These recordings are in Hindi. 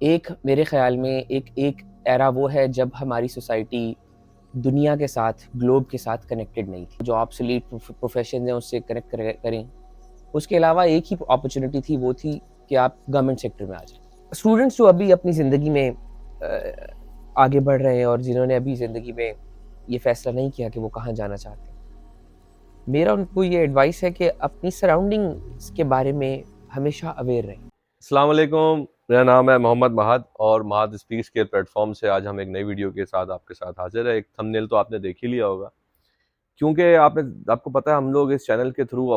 एक मेरे ख़्याल में एक एरा वो है जब हमारी सोसाइटी दुनिया के साथ, ग्लोब के साथ कनेक्टेड नहीं थी। जो ऑब्सोलीट प्रोफ़ेशंस हैं उससे कनेक्ट करें। उसके अलावा एक ही अपॉर्च्युनिटी थी, वो थी कि आप गवर्नमेंट सेक्टर में आ जाएँ। स्टूडेंट्स जो अभी अपनी ज़िंदगी में आगे बढ़ रहे हैं और जिन्होंने अभी ज़िंदगी में ये फ़ैसला नहीं किया कि वो कहाँ जाना चाहते हैं, मेरा उनको ये एडवाइस है कि अपनी सराउंडिंग्स के बारे में हमेशा अवेयर रहें। अस्सलाम वालेकुम। मेरा नाम है मोहम्मद महद और महद स्पीक्स के प्लेटफॉर्म से आज हम एक नई वीडियो के साथ आपके साथ हाजिर है। एक थंबनेल तो आपने देख ही लिया होगा, क्योंकि आपको पता है हम लोग इस चैनल के थ्रू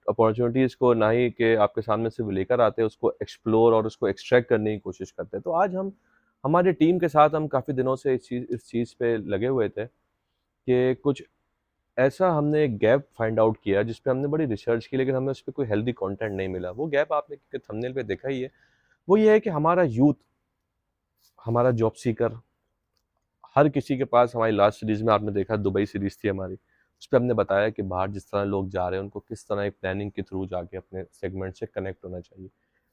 अपॉर्चुनिटीज़ को ना ही कि आपके सामने सिर्फ लेकर आते हैं, उसको एक्सप्लोर और उसको एक्सट्रैक्ट करने की कोशिश करते हैं। तो आज हम हमारी टीम के साथ हम काफ़ी दिनों से इस चीज़ पे लगे हुए थे कि कुछ ऐसा हमने एक गैप फाइंड आउट किया जिस पे हमने बड़ी रिसर्च की, लेकिन हमें उस पे कोई हेल्दी कंटेंट नहीं मिला। वो गैप आपने थंबनेल पे देखा ही है। वो ये है कि हमारा यूथ, हमारा जॉब सीकर, हर किसी के पास, हमारी लास्ट सीरीज में आपने देखा दुबई सीरीज थी हमारी, उस पर हमने बताया कि बाहर जिस तरह लोग जा रहे हैं उनको किस तरह एक प्लानिंग के थ्रू जाके अपने सेगमेंट से कनेक्ट होना चाहिए,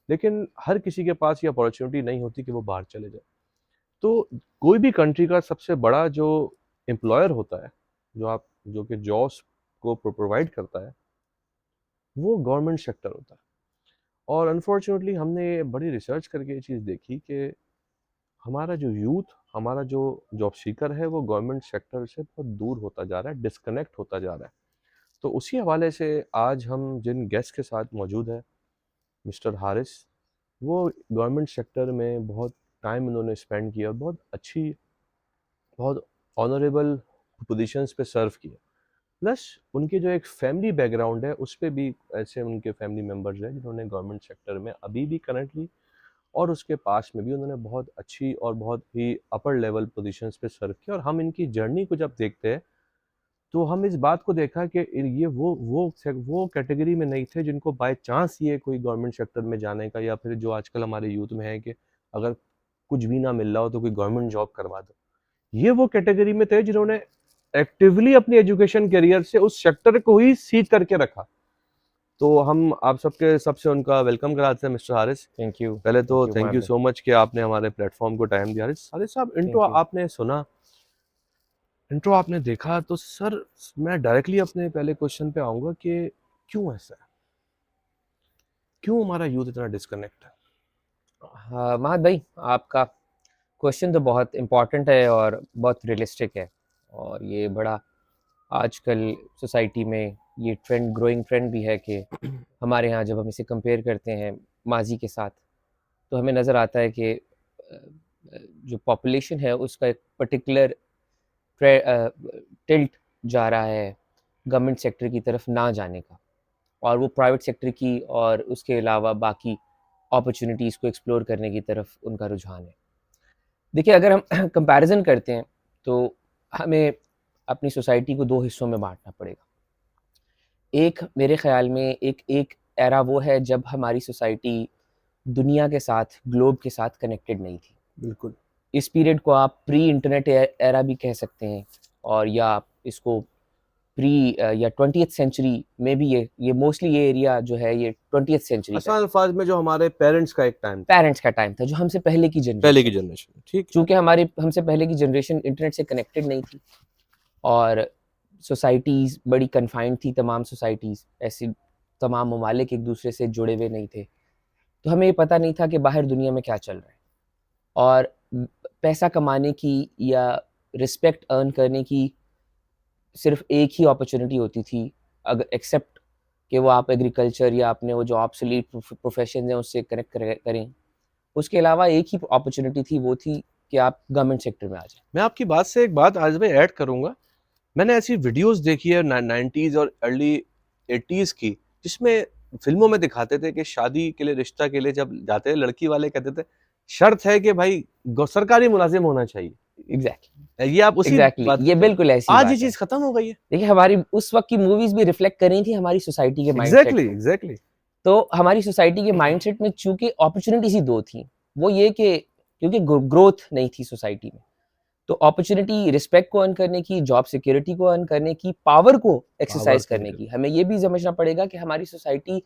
लेकिन हर किसी के पास ये अपॉर्चुनिटी नहीं होती कि वो बाहर चले जाए। तो कोई भी कंट्री का सबसे बड़ा जो एम्प्लॉयर होता है, जो कि जॉब्स को प्रोवाइड करता है, वो गवर्नमेंट सेक्टर होता है। और अनफॉर्चुनेटली हमने बड़ी रिसर्च करके ये चीज़ देखी कि हमारा जो यूथ, हमारा जो जॉब सीकर है, वो गवर्नमेंट सेक्टर से बहुत दूर होता जा रहा है, डिस्कनेक्ट होता जा रहा है। तो उसी हवाले से आज हम जिन गेस्ट के साथ मौजूद हैं, मिस्टर हारिस, वो गवर्नमेंट सेक्टर में बहुत टाइम उन्होंने स्पेंड किया, बहुत ऑनरेबल पोजीशंस पे सर्व किया। प्लस उनके जो एक फैमिली बैकग्राउंड है, उस पे भी ऐसे उनके फैमिली मेम्बर्स हैं जिन्होंने गवर्नमेंट सेक्टर में अभी भी करंटली और उसके पास में भी उन्होंने बहुत अच्छी और बहुत ही अपर लेवल पोजीशंस पे सर्व किया। और हम इनकी जर्नी को जब देखते हैं तो हम इस बात को देखा कि ये वो कैटेगरी में नहीं थे जिनको बाय चांस ये कोई गवर्नमेंट सेक्टर में जाने का, या फिर जो आजकल हमारे यूथ में है कि अगर कुछ भी ना मिल रहा हो तो कोई गवर्नमेंट जॉब करवा दो। ये वो कैटेगरी में थे जिन्होंने एक्टिवली अपनी एजुकेशन करियर से उस सेक्टर को ही सीख करके रखा। तो हम आप सबके सबसे उनका वेलकम कराते हैं मिस्टर हारिस। थैंक यू, पहले तो थैंक माहिर यू भाई। सो मच कि आपने हमारे प्लेटफॉर्म को टाइम दिया। हारिस हारिस साहब, इंट्रो थैंक यू। आपने सुना, इंट्रो आपने देखा, तो सर मैं डायरेक्टली अपने पहले क्वेश्चन पे आऊँगा कि क्यों ऐसा है? क्यों हमारा यूथ इतना डिस्कनेक्ट है? हाँ, महद भाई, आपका क्वेश्चन तो बहुत इम्पोर्टेंट है और बहुत रियलिस्टिक है। और ये बड़ा आजकल सोसाइटी में ये ट्रेंड, ग्रोइंग ट्रेंड भी है कि हमारे यहाँ जब हम इसे कंपेयर करते हैं माजी के साथ, तो हमें नज़र आता है कि जो पॉपुलेशन है उसका एक पर्टिकुलर टिल्ट जा रहा है गवर्नमेंट सेक्टर की तरफ ना जाने का, और वो प्राइवेट सेक्टर की और उसके अलावा बाकी अपॉर्चुनिटीज़ को एक्सप्लोर करने की तरफ उनका रुझान है। देखिए, अगर हम कंपैरिज़न करते हैं तो हमें अपनी सोसाइटी को 2 हिस्सों में बाँटना पड़ेगा। एक मेरे ख़्याल में एक एरा वो है जब हमारी सोसाइटी दुनिया के साथ, ग्लोब के साथ कनेक्टेड नहीं थी। बिल्कुल। इस पीरियड को आप प्री इंटरनेट एरा भी कह सकते हैं, और या आप इसको या 20th सेंचुरी में भी, ये मोस्टली ये एरिया जो है ये 20th सेंचुरी का है। आसान अल्फाज में जो हमारे पेरेंट्स का एक टाइम था, पेरेंट्स का टाइम था, जो हमसे पहले की पहले की जनरेशन थी। जनरेशन, ठीक है। चूँकि हमारी हमसे पहले की जनरेशन इंटरनेट से कनेक्टेड नहीं थी, और सोसाइटीज़ बड़ी कन्फाइंड थी, तमाम सोसाइटीज़, ऐसी तमाम ममालिक एक-दूसरे से जुड़े हुए नहीं थे। तो हमें ये पता नहीं था कि बाहर दुनिया में क्या चल रहा है। और पैसा कमाने की या रिस्पेक्ट अर्न करने की सिर्फ़ एक ही अपॉर्च्युनिटी होती थी, अगर एक्सेप्ट कि वो आप एग्रीकल्चर या अपने वो जो ऑब्सोलीट प्रोफ़ेशंस हैं उससे कनेक्ट करें। उसके अलावा एक ही अपॉर्च्युनिटी थी, वो थी कि आप गवर्नमेंट सेक्टर में आ जाएँ। मैं आपकी बात से एक बात आज मैं ऐड करूंगा। मैंने ऐसी वीडियोस देखी है 90s और अर्ली 80s की, जिसमें फिल्मों में दिखाते थे कि शादी के लिए, रिश्ता के लिए जब जाते थे, लड़की वाले कहते थे शर्त है कि भाई सरकारी मुलाजिम होना चाहिए। एग्ज़ैक्टली, ये आप उसी एग्ज़ैक्टली, बात ये का, बिल्कुल ऐसी आज ये बात है। चीज खत्म हो गई है। देखिए, हमारी उस वक़्त की मूवीज़ भी रिफ्लेक्ट कर रही थी हमारी सोसाइटी के माइंडसेट एग्जैक्टली को। एग्जैक्टली। तो हमारी सोसाइटी के माइंडसेट में चूँकि अपॉर्च्युनिटीज़ ही 2 थी। वो ये कि क्योंकि ग्रोथ नहीं थी सोसाइटी में, तो अपॉर्च्युनिटी रिस्पेक्ट को अर्न करने की, जॉब सिक्योरिटी को अर्न करने की, पावर को पावर एक्सरसाइज़ को करने की। हमें ये भी समझना पड़ेगा कि हमारी सोसाइटी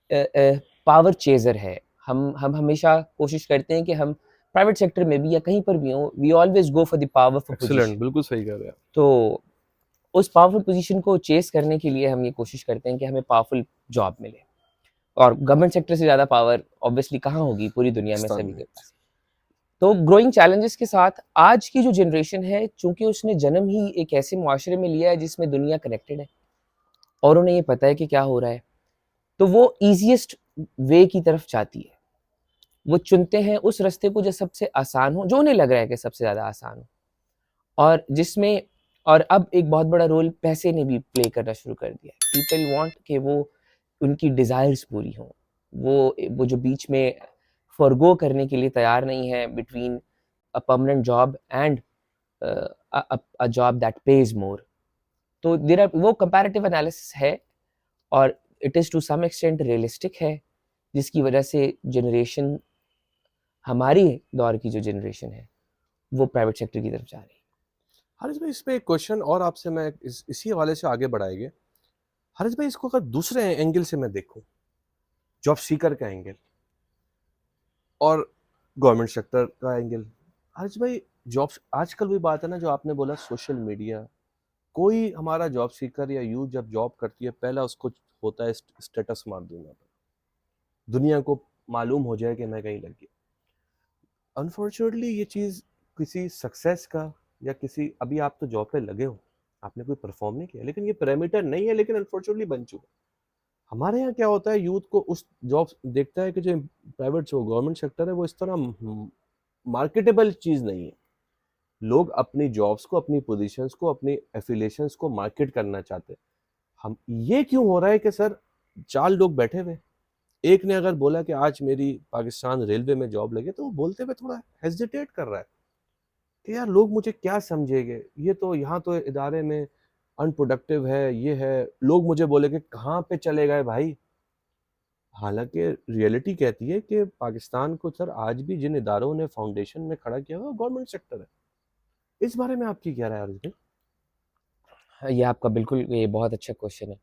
पावर चेज़र है। हम हमेशा कोशिश करते हैं कि हम प्राइवेट सेक्टर में भी या कहीं पर भी हों, we always go for the powerful excellent, position. बिल्कुल सही कह रहे हैं आप। तो उस पावरफुल पोजीशन को चेस करने के लिए हम ये कोशिश करते हैं कि हमें पावरफुल जॉब मिले, और गवर्नमेंट सेक्टर से ज़्यादा पावर ऑब्वियसली कहाँ होगी पूरी दुनिया में पाकिस्तान सभी में। के पास। तो ग्रोइंग चैलेंजेस के साथ आज की जो जनरेशन है, चूंकि उसने जन्म ही एक ऐसे मुआशरे में लिया है जिसमें दुनिया कनेक्टेड है और उन्हें ये पता है कि क्या हो रहा है, तो वो ईजिएस्ट वे की तरफ जाती है। वो चुनते हैं उस रास्ते को जो सबसे आसान हो, जो उन्हें लग रहा है कि सबसे ज़्यादा आसान हो, और जिसमें और अब एक बहुत बड़ा रोल पैसे ने भी प्ले करना शुरू कर दिया है। पीपल वांट कि वो उनकी डिज़ायर्स पूरी हों, वो जो बीच में फॉरगो करने के लिए तैयार नहीं है between a permanent job and a job that pays more. तो देयर आर, वो कंपैरेटिव एनालिसिस है और it is to some extent realistic है, जिसकी वजह से जनरेशन, हमारी दौर की जो जनरेशन है, वो प्राइवेट सेक्टर की तरफ जा रही है। हारिस भाई, इस पे एक क्वेश्चन और आपसे मैं इसी हवाले से आगे बढ़ाएंगे। हारिस भाई, इसको अगर दूसरे एंगल से मैं देखूं, जॉब सीकर का एंगल और गवर्नमेंट सेक्टर का एंगल। हारिस भाई, जॉब आजकल वही बात है ना जो आपने बोला, सोशल मीडिया। कोई हमारा जॉब सीकर या यूथ जब जॉब करती है, पहला उसको होता है स्टेटस मार दूंगा, दुनिया को मालूम हो जाए कि मैं कहीं लग गया। अनफॉर्चुनेटली ये चीज़ किसी सक्सेस का या किसी, अभी आप तो जॉब पे लगे हो, आपने कोई परफॉर्म नहीं किया, लेकिन ये पैरामीटर नहीं है, लेकिन अनफॉर्चुनेटली बन चुका। हमारे यहाँ क्या होता है, यूथ को उस जॉब देखता है कि जो प्राइवेट जो गवर्नमेंट सेक्टर है वो इस तरह मार्केटेबल चीज़ नहीं है। लोग अपनी जॉब्स को, अपनी पोजीशंस को, अपनी एफिलिएशंस को मार्केट करना चाहते हैं। हम ये क्यों हो रहा है कि सर, 4 लोग बैठे हुए, एक ने अगर बोला कि आज मेरी पाकिस्तान रेलवे में जॉब लगे, तो वो बोलते हुए थोड़ा हेजिटेट कर रहा है कि यार लोग मुझे क्या समझेंगे, ये तो यहाँ तो इदारे में अनप्रोडक्टिव है, ये है, लोग मुझे बोलेंगे कहाँ पे चले गए भाई। हालांकि रियलिटी कहती है कि पाकिस्तान को सर आज भी जिन इदारों ने फाउंडेशन में खड़ा किया हुआ गवर्नमेंट सेक्टर है। इस बारे में आपकी क्या राय है आरिफ भाई? हाँ, ये आपका बिल्कुल, ये बहुत अच्छा क्वेश्चन है,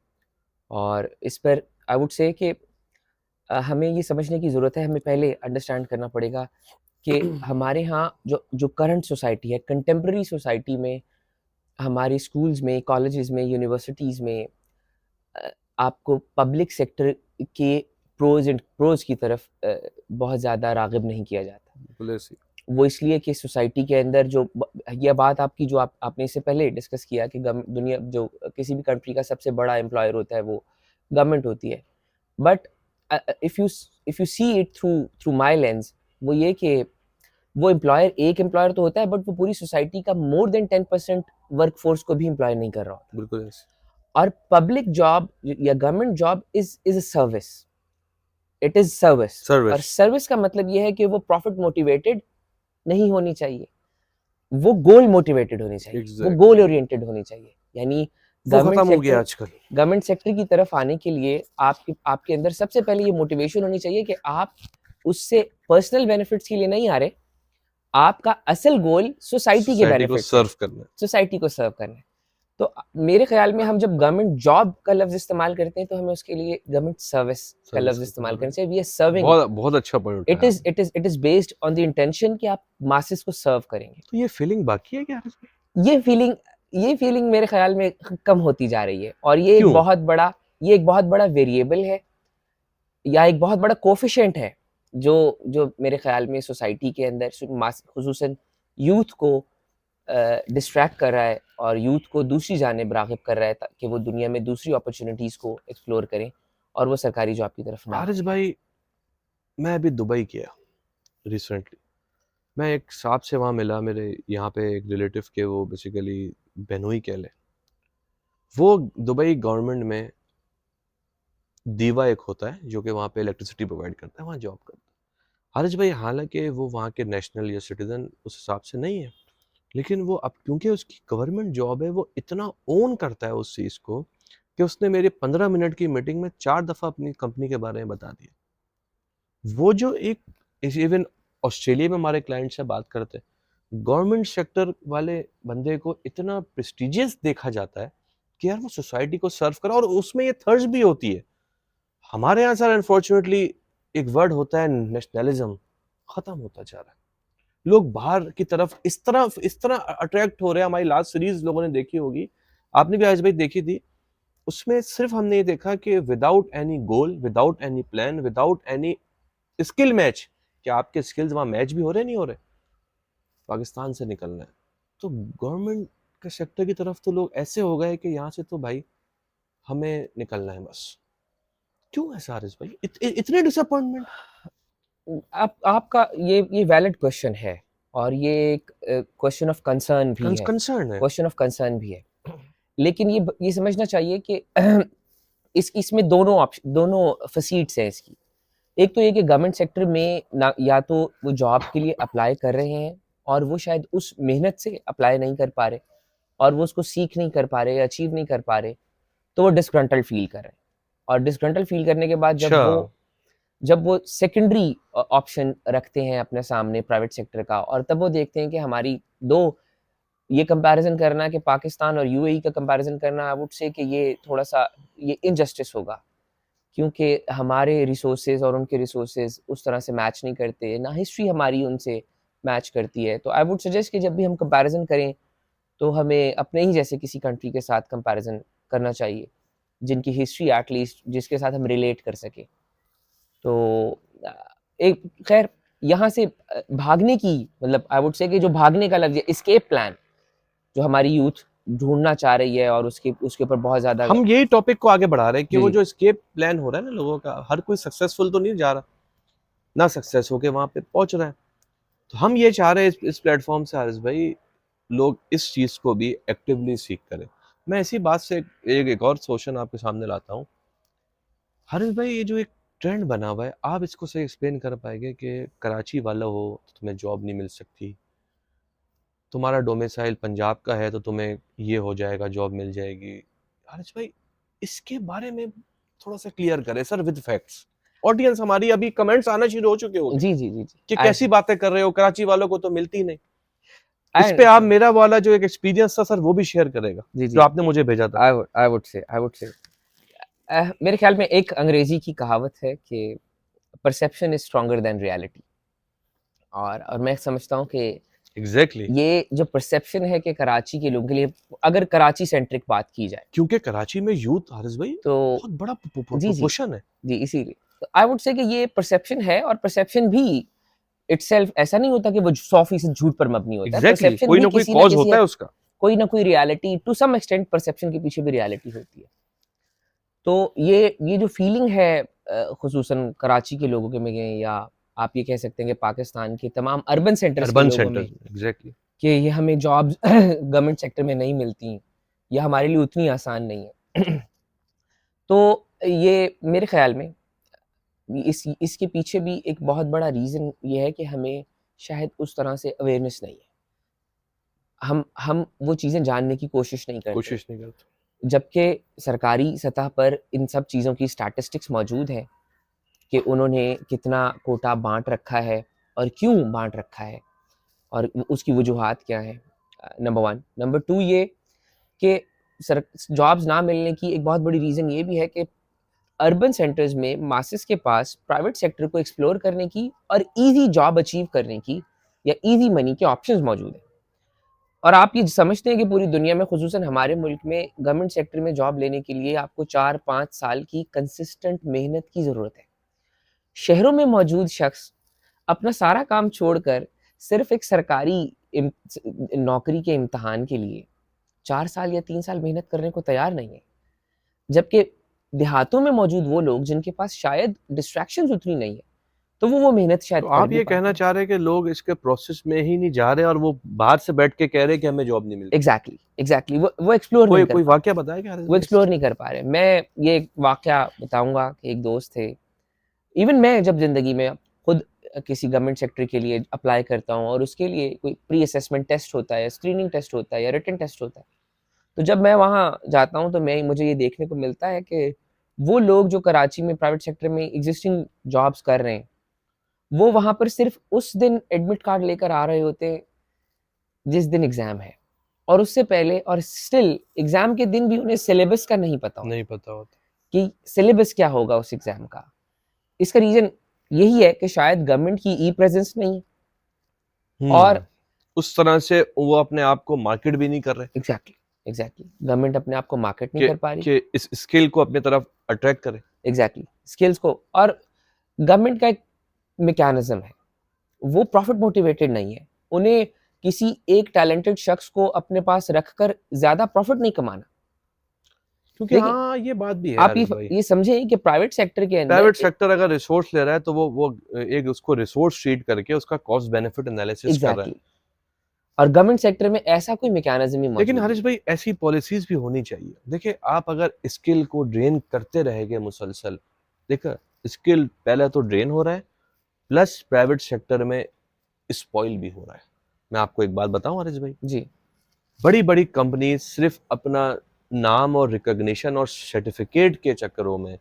और इस पर आई वुड से कि हमें ये समझने की ज़रूरत है, हमें पहले अंडरस्टैंड करना पड़ेगा कि हमारे यहाँ जो जो करंट सोसाइटी है, कंटेम्प्रेरी सोसाइटी में, हमारे स्कूल्स में, कॉलेजेस में, यूनिवर्सिटीज़ में आपको पब्लिक सेक्टर के प्रोज़ की तरफ बहुत ज़्यादा राग़िब नहीं किया जाता। बिल्कुल ऐसे। वो इसलिए कि सोसाइटी के अंदर जो यह बात आपकी जो आपने इससे पहले डिस्कस किया कि दुनिया जो किसी भी कंट्री का सबसे बड़ा एम्प्लॉयर होता है वो गवर्नमेंट होती है। But if you see it through through my lens, वो ये कि वो एम्प्लॉयर एक एम्प्लॉयर तो होता है, बट वो पूरी सोसाइटी का मोर देन 10% वर्क फोर्स को भी एम्प्लॉय नहीं कर रहा होता। बिल्कुल ऐसे। और पब्लिक जॉब या government job is a service, it is service. और सर्विस। सर्विस का मतलब ये है कि वो प्रॉफिट मोटिवेटेड नहीं होनी चाहिए, वो गोल मोटिवेटेड होनी चाहिए, वो एग्जैक्ट, गोल ओरिएंटेड होनी चाहिए। यानी वो खत्म हो गया आजकल। गवर्नमेंट सेक्टर की तरफ आने के लिए आपके अंदर सबसे पहले ये मोटिवेशन होनी चाहिए कि आप उससे पर्सनल बेनिफिट्स के लिए नहीं आ रहे, आपका असल गोल सोसाइटी के बेनिफिट्स सर्व करना है, सोसाइटी को सर्व करना है। तो मेरे ख्याल में हम जब गवर्नमेंट जॉब का लफ्ज इस्तेमाल करते हैं तो हमें उसके लिए गवर्नमेंट सर्विस का लफ्ज इस्तेमाल करना चाहिए। वी आर सर्विंग, बहुत बहुत अच्छा पॉइंट इट उठाया आपने। Is based on the intention कि आप मासेस को सर्व करेंगे। तो ये फीलिंग बाकी है क्या आरिफ भाई? ये फीलिंग मेरे ख्याल में कम होती जा रही है, और ये क्यों? एक बहुत बड़ा वेरिएबल है या एक बहुत बड़ा कोफिशिएंट है जो जो मेरे ख्याल में सोसाइटी के अंदर खुसूसन यूथ को डिस्ट्रैक्ट कर रहा है और यूथ को दूसरी जानिब राग़िब कर रहा है ताकि वो दुनिया में दूसरी अपॉर्चुनिटीज़ को एक्सप्लोर करें और वो सरकारी जॉब की तरफ ना हारिस भाई, मैं अभी दुबई गया रिसेंटली। मैं एक साहब से वहाँ मिला, मेरे यहाँ पे एक रिलेटिव के, वो बेसिकली बेनोई कह लें। वो दुबई गवर्नमेंट में दीवा एक होता है जो कि वहाँ पे इलेक्ट्रिसिटी प्रोवाइड करता है, वहाँ जॉब करता है। हारिस भाई, हालांकि वो वहाँ के नेशनल या सिटीजन उस हिसाब से नहीं है, लेकिन वो अब क्योंकि उसकी गवर्नमेंट जॉब है, वो इतना ओन करता है उस चीज़ को कि उसने मेरे 15 मिनट की मीटिंग में 4 दफ़ा अपनी कंपनी के बारे में बता दिया। वो जो एक, इवन ऑस्ट्रेलिया में हमारे क्लाइंट से बात करते हैं, गवर्नमेंट सेक्टर वाले बंदे को इतना प्रेस्टिजियस देखा जाता है कि यार वो सोसाइटी को सर्व करा, और उसमें ये थर्ज भी होती है। हमारे यहाँ सर अनफॉर्चुनेटली एक वर्ड होता है नेशनलिज्म, खत्म होता जा रहा है। लोग बाहर की तरफ इस तरह अट्रैक्ट हो रहे हैं। हमारी लास्ट सीरीज लोगों ने देखी होगी, आपने भी आज भाई देखी थी, उसमें सिर्फ हमने ये देखा कि विदाउट एनी गोल, without any plan, without any skill match, क्या आपके स्किल्स वहां मैच भी हो रहे नहीं हो रहे, पाकिस्तान से निकलना है। तो गवर्नमेंट के सेक्टर की तरफ तो लोग ऐसे हो गए कि यहाँ से तो भाई हमें निकलना है बस। क्यों ऐसा हारिस भाई, इतने डिसअपॉइंटमेंट? आपका ये वैलिड क्वेश्चन है, और ये एक क्वेश्चन ऑफ कंसर्न भी है, कंसर्न है। क्वेश्चन ऑफ कंसर्न भी है। लेकिन ये समझना चाहिए कि इसमें दोनों फसीट्स हैं इसकी। एक तो ये कि गवर्नमेंट सेक्टर में ना, या तो वो जॉब के लिए अप्लाई कर रहे हैं और वो शायद उस मेहनत से अप्लाई नहीं कर पा रहे, और वो उसको सीख नहीं कर पा रहे, अचीव नहीं कर पा रहे, तो वो डिस्ग्रंटल्ड फील कर रहे हैं। और डिस्ग्रंटल्ड फील करने के बाद अच्छा, जब वो सेकेंडरी ऑप्शन रखते हैं अपने सामने प्राइवेट सेक्टर का, और तब वो देखते हैं कि हमारी दो, ये कंपैरिजन करना कि पाकिस्तान और यूएई का कंपैरिजन करना, आई वुड से कि ये थोड़ा सा ये इनजस्टिस होगा, क्योंकि हमारे रिसोर्सेज और उनके रिसोर्सेज उस तरह से मैच नहीं करते, ना हिस्ट्री हमारी उनसे मैच करती है। तो आई वुड सजेस्ट कि जब भी हम कंपैरिजन करें तो हमें अपने ही जैसे किसी कंट्री के साथ कंपैरिजन करना चाहिए, जिनकी हिस्ट्री एटलीस्ट जिसके साथ हम रिलेट कर सके। तो एक खैर यहाँ से भागने की, मतलब आई वुड से कि जो भागने का लग जाए, एस्केप प्लान जो हमारी यूथ ढूंढना चाह रही है, और उसके उसके ऊपर बहुत ज्यादा हम यही टॉपिक को आगे बढ़ा रहे हैं कि वो जी जो एस्केप प्लान हो रहा है ना लोगों का, हर कोई सक्सेसफुल तो नहीं जा रहा, ना सक्सेस होके वहां पे पहुंच रहा है। तो हम ये चाह रहे हैं इस प्लेटफॉर्म से हारिस भाई, लोग इस चीज को भी एक्टिवली सीख करें। मैं इसी बात से एक और क्वेश्चन आपके सामने लाता हूँ हारिस भाई, ये जो एक ट्रेंड बना हुआ है, आप इसको सही एक्सप्लेन कर पाएंगे कि कराची वाला हो तो तुम्हें जॉब नहीं मिल सकती, तुम्हारा डोमिसाइल पंजाब का है तो तुम्हें ये हो जाएगा, जॉब मिल जाएगी। हारिस भाई, इसके बारे में थोड़ा सा क्लियर करें सर, विद फैक्ट्स। ऑडियंस हमारी अभी कमेंट्स आना शुरू हो चुके होंगे जी जी जी जी कि कैसी बातें कर रहे हो, कराची वालों को तो मिलती नहीं। आई इस पे आप अंडरस्टैंड मेरा वाला जो एक एक्सपीरियंस था सर वो भी शेयर करेगा, जी जो जी आपने मुझे भेजा था। आई वुड से मेरे ख्याल में एक अंग्रेजी की कहावत है कि perception is stronger than reality, और मैं समझता हूँ कि एग्जैक्टली ये जो परसेप्शन है कि कराची के लोगों के लिए, अगर कराची सेंट्रिक बात की जाए, क्योंकि कराची में यूथ हारिस भाई तो बहुत बड़ा जी जी प्रोपोर्शन है। जी, इसीलिए तो आई वुड से कि ये परसेप्शन है, और परसेप्शन भी इटसेल्फ ऐसा नहीं होता कि वो 100% झूठ पर मबनी होता है। एग्जैक्टली, परसेप्शन कोई भी ना कोई किसी ना कॉज किसी होता है उसका। कोई ना कोई reality, to some extent perception के पीछे भी रियलिटी होती है। तो ये जो फीलिंग है खुसूसन कराची के लोगों के में, या आप ये कह सकते हैं कि पाकिस्तान के तमाम अर्बन सेंटर्स के अर्बन लोगों में, सेंटर्स में एग्जैक्टली। कि ये हमें जॉब्स गवर्नमेंट सेक्टर में नहीं मिलती, या हमारे लिए उतनी आसान नहीं है। तो ये मेरे ख्याल में इसके पीछे भी एक बहुत बड़ा रीज़न ये है कि हमें शायद उस तरह से अवेयरनेस नहीं है। हम वो चीज़ें जानने की कोशिश नहीं करते। कोशिश नहीं करते। जबकि सरकारी सतह पर इन सब चीज़ों की स्टैटिस्टिक्स मौजूद हैं कि उन्होंने कितना कोटा बाँट रखा है और क्यों बाँट रखा है, और उसकी वजूहात क्या हैं, नंबर 1। नंबर 2 ये कि सर जॉब्स ना मिलने की एक बहुत बड़ी रीज़न ये भी है कि अर्बन सेंटर्स में मासेस के पास प्राइवेट सेक्टर को एक्सप्लोर करने की और ईज़ी जॉब अचीव करने की या ईज़ी मनी के ऑप्शंस मौजूद हैं। और आप ये समझते हैं कि पूरी दुनिया में, खुसूसन हमारे मुल्क में, गवर्नमेंट सेक्टर में जॉब लेने के लिए आपको 4-5 साल की कंसिस्टेंट मेहनत की ज़रूरत है। शहरों में मौजूद शख्स अपना सारा काम छोड़कर सिर्फ एक सरकारी नौकरी के इम्तिहान के लिए 4 साल या 3 साल मेहनत करने को तैयार नहीं है। जबकि देहातों में मौजूद वो लोग जिनके पास शायद डिस्ट्रैक्शंस उतनी नहीं है, तो वो मेहनत शायद तो कर आप भी ये पाते कहना हैं। चाह रहे हैं कि लोग इसके प्रोसेस में ही नहीं जा रहे और वो बाहर से बैठ के कह रहे हैं कि हमें जॉब नहीं मिलती। एग्जैक्टली वो एक्सप्लोर नहीं कोई कर कोई पा वाकया बताया क्या वो इस एक्सप्लोर चीज नहीं कर पा रहे। मैं ये एक वाकया बताऊंगा कि एक दोस्त थे, इवन मैं जब ज़िंदगी में खुद किसी गवर्नमेंट सेक्टर के लिए अप्लाई करता हूँ और उसके लिए कोई प्री असेसमेंट टेस्ट होता है, स्क्रीनिंग टेस्ट होता है या रिटन टेस्ट होता है, तो जब मैं वहाँ जाता हूँ तो मुझे ये देखने को मिलता है कि वो लोग जो कराची में प्राइवेट सेक्टर में एग्जिस्टिंग जॉब्स कर रहे हैं, वो वहाँ पर सिर्फ उस दिन एडमिट कार्ड लेकर आ रहे होते हैं जिस दिन एग्ज़ाम है, और उससे पहले, और स्टिल एग्ज़ाम के दिन भी उन्हें सिलेबस का नहीं पता होता नहीं पता होता। कि सिलेबस क्या होगा उस एग्ज़ाम का। इसका रीज़न यही है कि शायद गवर्नमेंट की ई प्रेजेंस नहीं है और उस तरह से वो अपने आप को मार्केट भी नहीं कर रहे एग्जैक्टली गवर्नमेंट अपने आप को मार्केट नहीं कर पा रही कि इस स्किल को अपनी तरफ अट्रैक्ट करे। एग्जैक्टली स्किल्स को। और गवर्नमेंट का एक मैकेनिज्म है, वो प्रॉफिट मोटिवेटेड नहीं है। उन्हें किसी एक टैलेंटेड शख्स को अपने पास रखकर ज्यादा प्रॉफिट नहीं कमाना। क्योंकि लेकिन हाँ ये बात भी है आप हारिस भाई, ये समझे कि प्राइवेट सेक्टर के अंदर प्राइवेट सेक्टर अगर रिसोर्स ले रहा है तो वो एक उसको रिसोर्स ट्रीट करके उसका कॉस्ट बेनिफिट एनालिसिस कर रहा है। एग्जैक्टली और गवर्नमेंट सेक्टर में ऐसा कोई मैकेनिज्म ही मौजूद लेकिन नहीं। हरीश भाई ऐसी पॉलिसीज भी होनी चाहिए। देखिए आप अगर स्किल को ड्रेन करते रहेंगे मुसलसल, देखो स्किल पहले तो ड्रेन हो रहा है प्लस प्राइवेट सेक्टर में स्पॉइल भी हो रहा है। मैं आपको एक बात बताऊं हरीश भाई, जी बड़ी बड़ी कंपनी सिर्फ अपना नाम और रिकॉग्निशन और सर्टिफिकेट के चक्करों में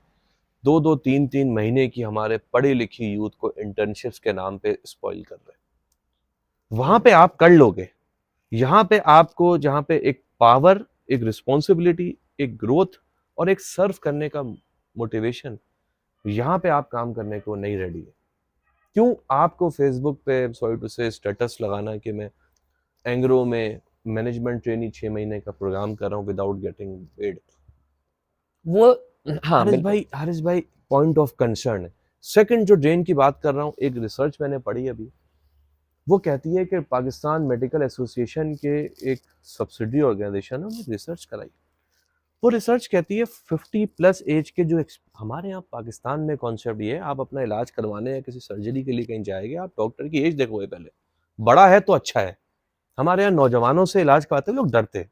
2-2 3-3 महीने की हमारे पढ़ी लिखी यूथ को इंटर्नशिप्स के नाम पे स्पॉइल कर रहे हैं। वहां पे आप कर लोगे, यहाँ पे आपको जहाँ पे एक पावर, एक रिस्पॉन्सिबिलिटी, एक ग्रोथ और एक सर्व करने का मोटिवेशन, यहाँ पे आप काम करने को नहीं रेडी है। क्यों आपको फेसबुक पे सॉरी टू से स्टेटस लगाना कि मैं एंग्रो में मैनेजमेंट ट्रेनी 6 महीने का प्रोग्राम कर रहा हूँ विदाउट गेटिंग पेड। वो हाँ बिल्कुल हारिस भाई पॉइंट ऑफ कंसर्न है। सेकंड जो ड्रेन की बात कर रहा हूँ, एक रिसर्च मैंने पढ़ी अभी, वो कहती है कि पाकिस्तान मेडिकल एसोसिएशन के एक सब्सिडी ऑर्गेनाइजेशन है, रिसर्च कराई। वो रिसर्च कहती है 50+ एज के जो हमारे यहाँ पाकिस्तान में कॉन्सेप्ट ये है, आप अपना इलाज करवाने या किसी सर्जरी के लिए कहीं जाएंगे, आप डॉक्टर की एज देखोगे पहले, बड़ा है तो अच्छा है। हमारे यहाँ नौजवानों से इलाज कराते लोग डरते हैं।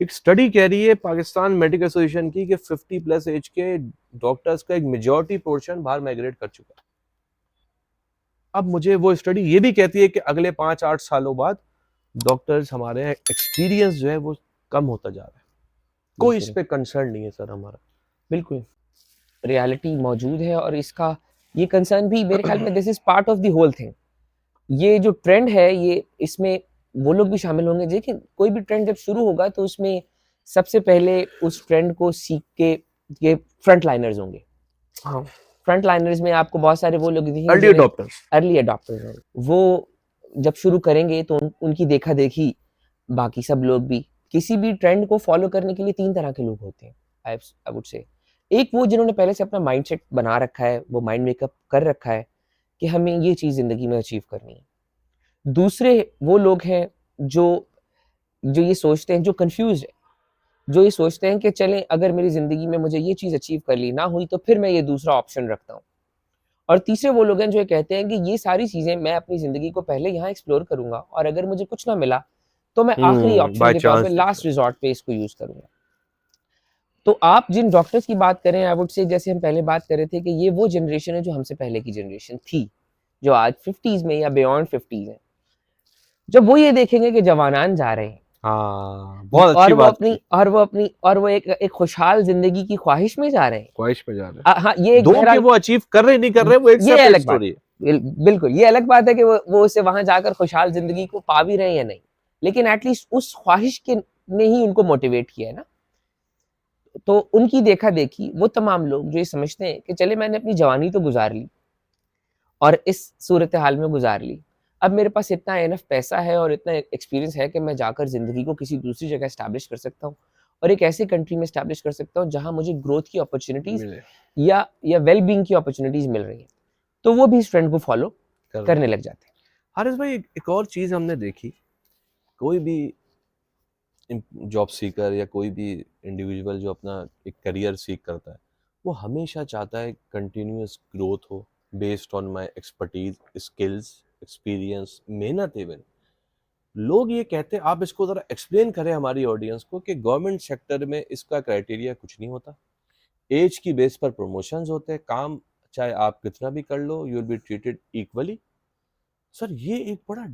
एक स्टडी कह रही है पाकिस्तान मेडिकल एसोसिएशन की कि 50+ एज के डॉक्टर्स का एक मेजॉरिटी पोर्शन बाहर माइग्रेट कर चुका है। अब मुझे वो स्टडी ये भी कहती है कि अगले 5-8 सालों बाद डॉक्टर्स हमारे यहाँ एक्सपीरियंस जो है वो कम होता जा रहा है। कोई इस पे कंसर्न नहीं है सर हमारा। बिल्कुल रियलिटी मौजूद है और इसका ये कंसर्न भी मेरे ख्याल में this is part of the whole thing. ये जो ट्रेंड है ये इसमें वो लोग भी शामिल होंगे। देखिए कोई भी ट्रेंड जब शुरू होगा तो उसमें सबसे पहले उस ट्रेंड को सीख के ये फ्रंट लाइनर्स होंगे। हाँ फ्रंट लाइनर्स में आपको बहुत सारे वो लोग अर्ली अडॉप्टर्स हैं। वो जब शुरू करेंगे तो उनकी देखा देखी बाकी सब लोग भी किसी भी ट्रेंड को फॉलो करने के लिए 3 तरह के लोग होते हैं आई वुड से। एक वो जिन्होंने पहले से अपना माइंडसेट बना रखा है, वो माइंड मेकअप कर रखा है कि हमें ये चीज जिंदगी में अचीव करनी है। दूसरे वो लोग हैं जो जो ये सोचते हैं, जो कंफ्यूज है, जो ये सोचते हैं कि चलें अगर मेरी जिंदगी में मुझे ये चीज अचीव कर ली ना हुई तो फिर मैं ये दूसरा ऑप्शन रखता हूँ। और तीसरे वो लोग हैं जो ये कहते हैं कि ये सारी चीजें मैं अपनी जिंदगी को पहले यहाँ एक्सप्लोर करूंगा और अगर मुझे कुछ ना मिला तो मैं आखिरी ऑप्शन के तौर पे लास्ट रिजॉर्ट पे इसको यूज करूंगा। तो आप जिन डॉक्टर्स की बात करें आई वुड से, जैसे हम पहले बात कर रहे थे कि ये वो जनरेशन है जो हमसे पहले की जनरेशन थी, जो आज 50s में या बियॉन्ड 50s है। जब वो ये देखेंगे कि जवानान जा रहे हैं बहुत अच्छी बात और वो एक खुशहाल जिंदगी की ख्वाहिश में जा रहे हैं, ख्वाहिश में जा रहे हैं। हाँ ये दो कि वो अचीव कर रहे नहीं कर रहे वो एक ये अलग बात स्टोरी है। बिल्कुल ये अलग बात है कि वो उसे वहां जाकर खुशहाल जिंदगी को पा भी रहे हैं या नहीं, लेकिन एटलीस्ट उस ख्वाहिश के ने ही उनको मोटिवेट किया है ना। तो उनकी देखा देखी वो तमाम लोग जो ये समझते हैं कि चले मैंने अपनी जवानी तो गुजार ली और इस सूरत हाल में गुजार ली, अब मेरे पास इतना एनफ पैसा है और इतना एक्सपीरियंस है कि मैं जाकर जिंदगी को किसी दूसरी जगह एस्टैब्लिश कर सकता हूँ और एक ऐसे कंट्री में एस्टैब्लिश कर सकता हूँ जहां मुझे ग्रोथ की अपॉर्चुनिटीज या वेल बीइंग की अपॉर्चुनिटीज मिल रही है, तो वो भी इस ट्रेंड को फॉलो करने लग जाते हैं। हारिस भाई एक और चीज हमने देखी, कोई भी जॉब सीकर या कोई भी इंडिविजुअल जो अपना एक करियर सीख करता है वो हमेशा चाहता है कंटिन्यूअस ग्रोथ हो based on my expertise, skills, experience, मेहनत। इवन लोग ये कहते हैं, आप इसको जरा एक्सप्लेन करें हमारी ऑडियंस को कि गवर्नमेंट सेक्टर में इसका क्राइटेरिया कुछ नहीं होता, एज की बेस पर प्रमोशंस होते हैं, काम चाहे आप कितना भी कर लो you will be treated equally. Sir ये एक बड़ा,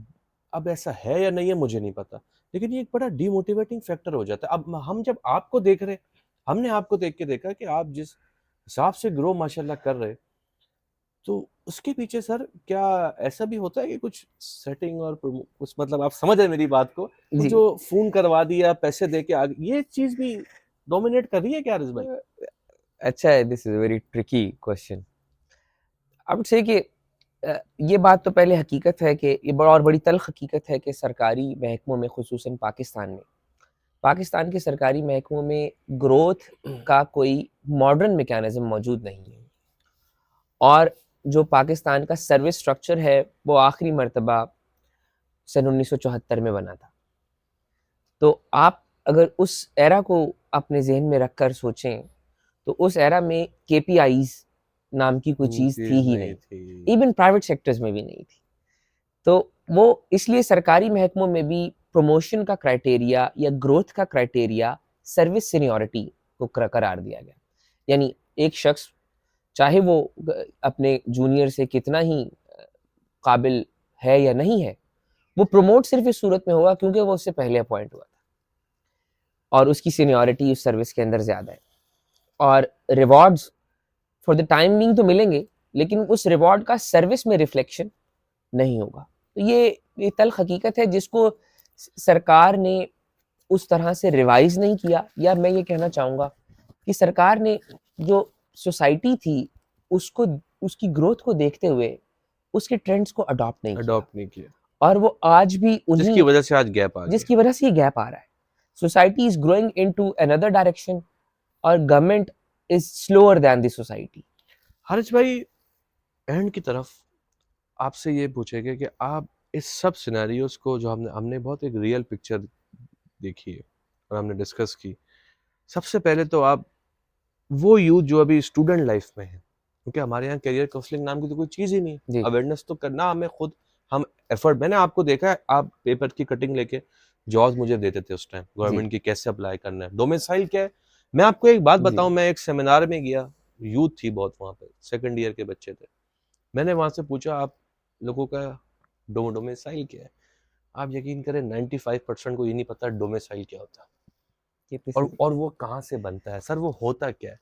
अब ऐसा है या नहीं है मुझे नहीं पता, लेकिन ये एक बड़ा डीमोटिवेटिंग फैक्टर हो जाता है। अब हम जब आपको देख रहे, हमने आपको देख के देखा कि आप जिस हिसाब से ग्रो माशाल्लाह कर रहे, तो उसके पीछे सर क्या ऐसा भी होता है कि कुछ सेटिंग और कुछ, मतलब आप समझ रहे मेरी बात को, कुछ जो फोन करवा दिया पैसे दे के आगे, ये चीज भी डोमिनेट कर रही है क्या हारिस भाई? अच्छा है, this is a very tricky question. I would say कि ये बात तो पहले हकीकत है कि ये बड़ा और बड़ी तल्ख हकीकत है कि सरकारी महकमों में, खुसूसन पाकिस्तान के सरकारी महकमों में ग्रोथ का कोई मॉडर्न मैकेनिज्म मौजूद नहीं है। और जो पाकिस्तान का सर्विस स्ट्रक्चर है वो आखिरी मर्तबा सन 1974 में बना था। तो आप अगर उस एरा को अपने जहन में रखकर सोचें तो उस एरा में केपीआईज नाम की कोई चीज़ थी ही नहीं, इवन प्राइवेट सेक्टर्स में भी नहीं थी। तो वो इसलिए सरकारी महकमों में भी प्रमोशन का क्राइटेरिया या ग्रोथ का क्राइटेरिया सर्विस सीनियरिटी को करार दिया गया। यानी एक शख्स चाहे वो अपने जूनियर से कितना ही काबिल है या नहीं है, वो प्रमोट सिर्फ इस सूरत में होगा क्योंकि वो उससे पहले अपॉइंट हुआ था और उसकी सीनियरिटी उस सर्विस के अंदर ज़्यादा है। और rewards for the time being तो मिलेंगे, लेकिन उस रिवॉर्ड का सर्विस में रिफ्लेक्शन नहीं होगा। तो ये तल्ख हकीकत है जिसको सरकार ने उस तरह से रिवाइज नहीं किया, या मैं ये कहना चाहूँगा कि सरकार ने जो सोसाइटी थी उसको, उसकी ग्रोथ को देखते हुए उसके ट्रेंड्स को अडॉप्ट नहीं किया। और वो आज भी जिसकी वजह से आज गैप आ गया, जिसकी वजह से ये गैप आ रहा है। Society is growing into another direction और government is slower than the society. Haris भाई, एंड की तरफ आपसे ये पूछेंगे कि आप इस सब सिनेरियोस को जो हमने बहुत एक रियल पिक्चर देखी है और हमने डिस्कस की। सबसे पहले तो आप वो यूथ जो अभी स्टूडेंट लाइफ में है, क्योंकि हमारे यहाँ करियर काउंसलिंग नाम की तो कोई चीज़ ही नहीं, अवेयरनेस तो करना हमें खुद, हम एफर्ट, मैंने आपको देखा है आप पेपर की कटिंग लेके जॉब्स मुझे देते थे उस टाइम, गवर्नमेंट की कैसे अप्लाई करना है, डोमिसाइल क्या है। मैं आपको एक बात बताऊं, मैं एक सेमिनार में गया, यूथ थी बहुत वहाँ पे, सेकंड ईयर के बच्चे थे। मैंने वहाँ से पूछा आप लोगों का डोमिसाइल क्या है? आप यकीन करें 95% को ये नहीं पता डोमिसाइल क्या होता है और वो कहाँ से बनता है सर, वो होता क्या है,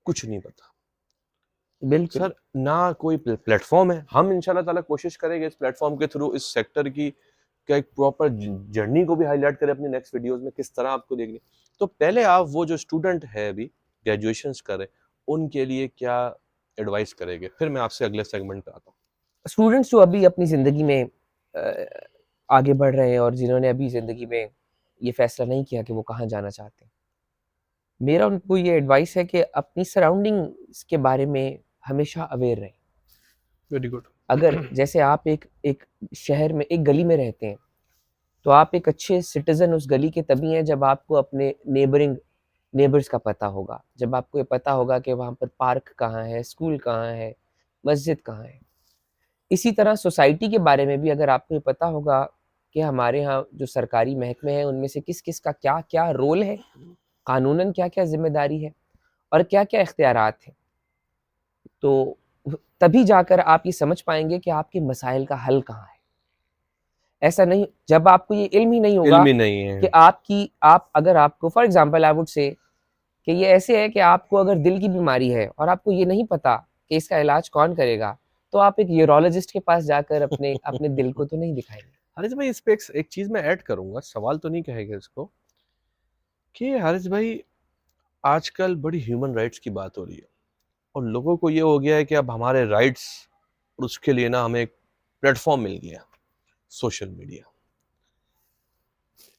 कुछ नहीं पता। बिल्कुल सर, ना कोई प्लेटफॉर्म है। हम इंशाल्लाह ताला कोशिश करेंगे इस प्लेटफॉर्म के थ्रू इस सेक्टर की क्या एक प्रॉपर जर्नी को भी हाईलाइट करें अपने नेक्स्ट वीडियोस में, किस तरह आपको देखनी। तो पहले आप वो जो स्टूडेंट है अभी ग्रेजुएशंस करें, उनके लिए क्या एडवाइस करेंगे, फिर मैं आपसे अगले सेगमेंट पे आता हूँ। स्टूडेंट्स जो अभी अपनी ज़िंदगी में आगे बढ़ रहे हैं और जिन्होंने अभी ज़िंदगी में ये फैसला नहीं किया कि वो कहाँ जाना चाहते हैं, मेरा उनको ये एडवाइस है कि अपनी सराउंडिंग्स के बारे में हमेशा अवेयर रहें। Very good. अगर जैसे आप एक शहर में एक गली में रहते हैं तो आप एक अच्छे सिटीजन उस गली के तभी हैं जब आपको अपने नेबर्स का पता होगा, जब आपको ये पता होगा कि वहाँ पर पार्क कहाँ है, स्कूल कहाँ है, मस्जिद कहाँ है। इसी तरह सोसाइटी के बारे में भी अगर आपको ये पता होगा कि हमारे यहाँ जो सरकारी महकमे हैं उनमें से किस किस का क्या क्या रोल है, कानूनन क्या क्या जिम्मेदारी है और क्या क्या इख्तियारात हैं, तो तभी जाकर आप ये समझ पाएंगे कि आपके मसाइल का हल कहाँ है। ऐसा नहीं, जब आपको ये इल्म ही नहीं होगा कि आप अगर आपको for example I would say कि ये ऐसे है कि आपको अगर दिल की बीमारी है और आपको ये नहीं पता कि इसका इलाज कौन करेगा, तो आप एक यूरोलॉजिस्ट के पास जाकर अपने दिल को तो नहीं दिखाएंगे। हारिस भाई, इस पे एक चीज मैं ऐड करूंगा, सवाल तो नहीं कहेगा इसको, कि हारिस भाई आजकल बड़ी ह्यूमन राइट्स की बात हो रही है और लोगों को ये हो गया है कि अब हमारे राइट्स, और उसके लिए ना हमें एक प्लेटफॉर्म मिल गया, सोशल मीडिया।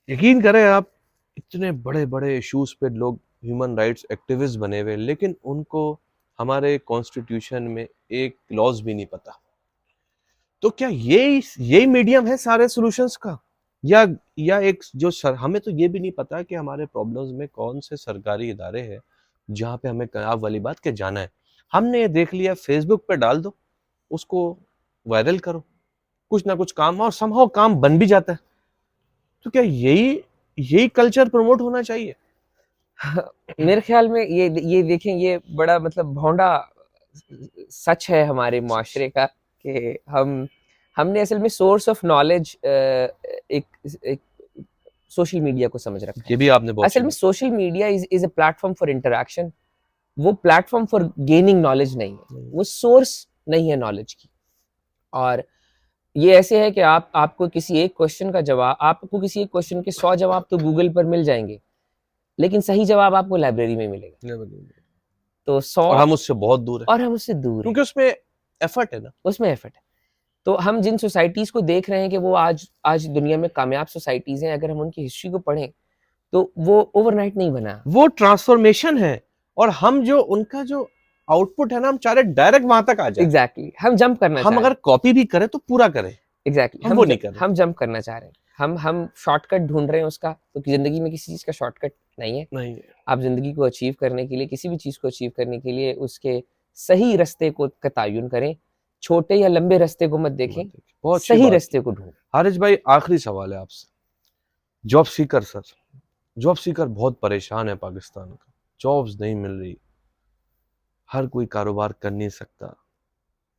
यकीन करें आप, इतने बड़े बड़े इश्यूज पे लोग ह्यूमन राइट्स एक्टिविस्ट बने हुए, लेकिन उनको हमारे कॉन्स्टिट्यूशन में एक क्लॉज भी नहीं पता। तो क्या यही मीडियम है सारे सॉल्यूशंस का, या एक जो हमें तो ये भी नहीं पता कि हमारे प्रॉब्लम्स में कौन से सरकारी इदारे हैं जहाँ पे हमें आप वाली बात के जाना है। हमने ये देख लिया, फेसबुक पे डाल दो, उसको वायरल करो, कुछ ना कुछ काम, और समहाउ काम बन भी जाता है। तो क्या यही कल्चर प्रमोट होना चाहिए? मेरे ख्याल में ये देखें, ये बड़ा मतलब भौंडा सच है हमारे मुआशरे का कि हमने असल में सोर्स ऑफ नॉलेज एक सोशल मीडिया को समझ रखा है। ये भी आपने बहुत असल में social media is a platform for interaction, वो प्लेटफॉर्म फॉर गेनिंग नॉलेज नहीं है, वो सोर्स नहीं है नॉलेज की। और ये ऐसे है कि आपको किसी एक क्वेश्चन का जवाब, आपको किसी एक क्वेश्चन के 100 जवाब तो गूगल पर मिल जाएंगे, लेकिन सही जवाब आपको लाइब्रेरी में मिलेगा। तो 100 और हम उससे बहुत दूर है, और हम उससे दूर क्योंकि उसमें एफर्ट है ना। उसमें एफर्ट है। तो हम जिन सोसाइटीज़ को देख रहे हैं कि वो आज दुनिया में कामयाब सोसाइटीज़ हैं, अगर हम उनकी हिस्ट्री को पढ़ें, तो वो ओवरनाइट नहीं बना। वो ट्रांसफॉर्मेशन है, और हम जो उनका जो आउटपुट है ना, हम चाह रहे डायरेक्ट वहां तक आ जाए। एग्जैक्टली हम जंप करना हम चाह रहे अगर हैं। कॉपी भी करें तो पूरा करें, एग्जैक्टली हम वो नहीं कर रहे। हम जंप करना चाह रहे हैं। हम शॉर्टकट ढूंढ रहे हैं उसका, क्योंकि जिंदगी में किसी चीज़ का शॉर्टकट नहीं है। नहीं है। आप ज़िंदगी को अचीव करने के लिए, किसी भी चीज़ को अचीव करने के लिए उसके सही रास्ते को का तयन करें। छोटे या लंबे रास्ते को मत देखें, बहुत अच्छी सही बात रास्ते की। को ढूंढें। हारिस भाई, आखिरी सवाल है आपसे। Job seeker sir, job seeker बहुत परेशान है पाकिस्तान का, जॉब्स नहीं मिल रही, हर कोई कारोबार कर नहीं सकता,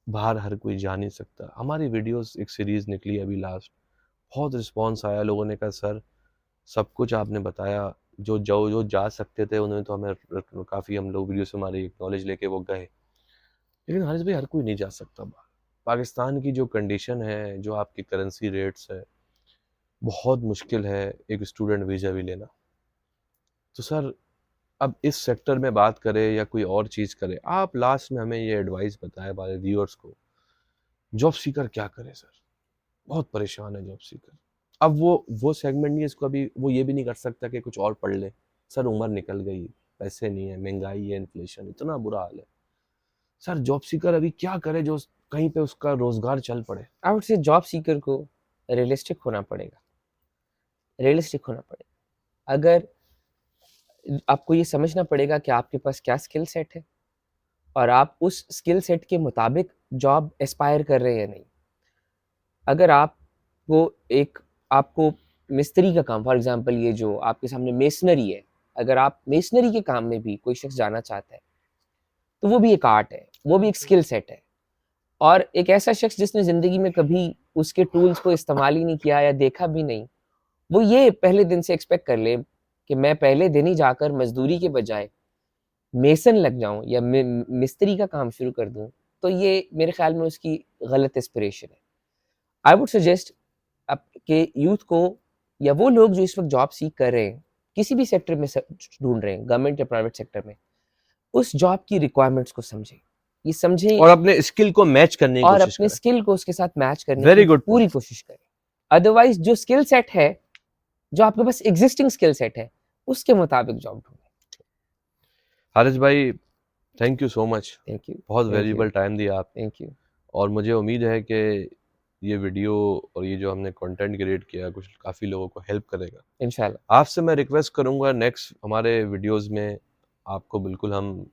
बाहर हर कोई जा नहीं सकता। हमारी वीडियोस एक सीरीज निकली अभी लास्ट, बहुत रिस्पॉन्स आया, लोगों ने कहा सर सब कुछ आपने बताया, जो जो जो जा सकते थे उन्होंने तो हमें काफ़ी, हम लोग वीडियो से हमारी नॉलेज लेके वो गए, लेकिन हारिस भाई हर कोई नहीं जा सकता बाहर। पाकिस्तान की जो कंडीशन है, जो आपकी करेंसी रेट्स है, बहुत मुश्किल है एक स्टूडेंट वीज़ा भी लेना। तो सर अब इस सेक्टर में बात करें या कोई और चीज़ करें, आप लास्ट में हमें ये एडवाइस बताएं हमारे व्यूअर्स को, जॉब सीकर क्या करे सर? बहुत परेशान है जॉब सीकर। अब वो सेगमेंट नहीं है, इसको अभी वो ये भी नहीं कर सकता कि कुछ और पढ़ ले, सर उम्र निकल गई, पैसे नहीं है, महंगाई है, इन्फ्लेशन, इतना बुरा हाल है। सर जॉब सीकर अभी क्या करे जो कहीं पे उसका रोजगार चल पड़े? I would say job seeker को रियलिस्टिक होना पड़ेगा, रियलिस्टिक होना पड़ेगा। अगर आपको ये समझना पड़ेगा कि आपके पास क्या स्किल सेट है और आप उस स्किल सेट के मुताबिक जॉब एस्पायर कर रहे हैं या नहीं। अगर आपको मिस्त्री का काम, फॉर एग्जांपल ये जो आपके सामने मेसनरी है, अगर आप मेसनरी के काम में भी कोई शख्स जाना चाहता है, तो वो भी एक आर्ट है, वो भी एक स्किल सेट है। और एक ऐसा शख्स जिसने ज़िंदगी में कभी उसके टूल्स को इस्तेमाल ही नहीं किया या देखा भी नहीं, वो ये पहले दिन से एक्सपेक्ट कर ले कि मैं पहले दिन ही जाकर मजदूरी के बजाय मेसन लग जाऊं या मिस्त्री का काम शुरू कर दूं, तो ये मेरे ख्याल में उसकी गलत एस्पिरेशन है। आई वुड सजेस्ट आपके यूथ को, या वो लोग जो इस वक्त जॉब सीख कर रहे हैं, किसी भी सेक्टर में ढूंढ रहे हैं, गवर्नमेंट या प्राइवेट सेक्टर में, उस जॉब की रिक्वायरमेंट्स को समझें, ये समझें और अपने स्किल को मैच करने की और कोशिश अपने करें। स्किल को उसके साथ मैच करने वेरी की गुड पूरी पॉइंट। कोशिश करें। अदरवाइज जो स्किल सेट है, जो आपके पास एग्जिस्टिंग स्किल सेट है, उसके मुताबिक जॉब ढूंढें। हारिस भाई, thank you so much, thank you, बहुत थैंक यू, वैल्यूबल टाइम दिया आप। Thank you. और मुझे उम्मीद है कि ये वीडियो और ये जो हमने कंटेंट क्रिएट किया कुछ काफ़ी लोगों को हेल्प करेगा। इंशाल्लाह। आपसे मैं रिक्वेस्ट करूंगा नेक्स्ट हमारे वीडियोस में आपको बिल्कुल हम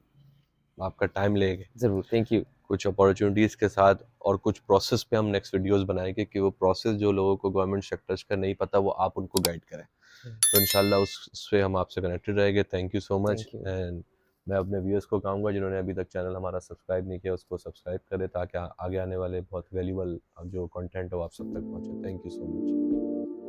आपका टाइम लेंगे, ज़रूर, थैंक यू। कुछ अपॉर्चुनिटीज़ के साथ, और कुछ प्रोसेस पे हम नेक्स्ट वीडियोस बनाएंगे कि वो प्रोसेस जो लोगों को गवर्नमेंट सेक्टर्स का नहीं पता वो आप उनको गाइड करें। तो इंशाल्लाह उससे हम आपसे कनेक्टेड रहेंगे। Thank you so much. Thank you. And मैं अपने व्यूअर्स को कहूँगा जिन्होंने अभी तक चैनल हमारा सब्सक्राइब नहीं किया उसको सब्सक्राइब करें, ताकि आगे आने वाले बहुत वैल्यूबल जो कंटेंट हो आप सब तक पहुँचे। Thank you so much.